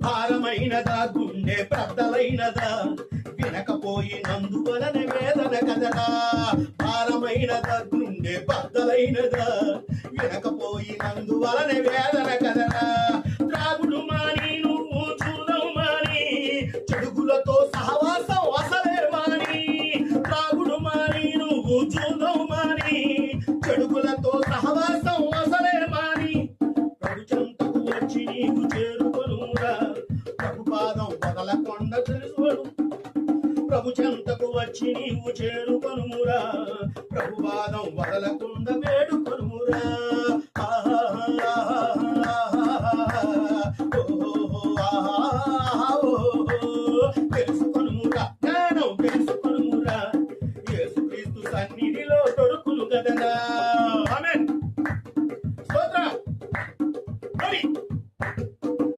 భారమైనదా గుండె పెద్దలైనదా వినకపోయినందువలన వేదన కదరా. భారమైనదా గుండె బద్దలైనదా వినకపోయినందువలన వేదన కదరా. త్రాగుడు మాని నువ్వు చూడవు మాని చెడుగులతో సహవాసం అసలే మాని. త్రాగుడు మాని నువ్వు చూడవు మాని చెడుగులతో సహవాసం అసలే మాని. ప్రభు చెంతకు వచ్చి నీవు చేరుకొనురా ప్రభుపాదం వదలకొండ తెలుసుకోడు. ప్రభు చెంతకు వచ్చి నీవు చేరుకొనురా ప్రభుపాదం వదలకుండా వేడుకొనురా.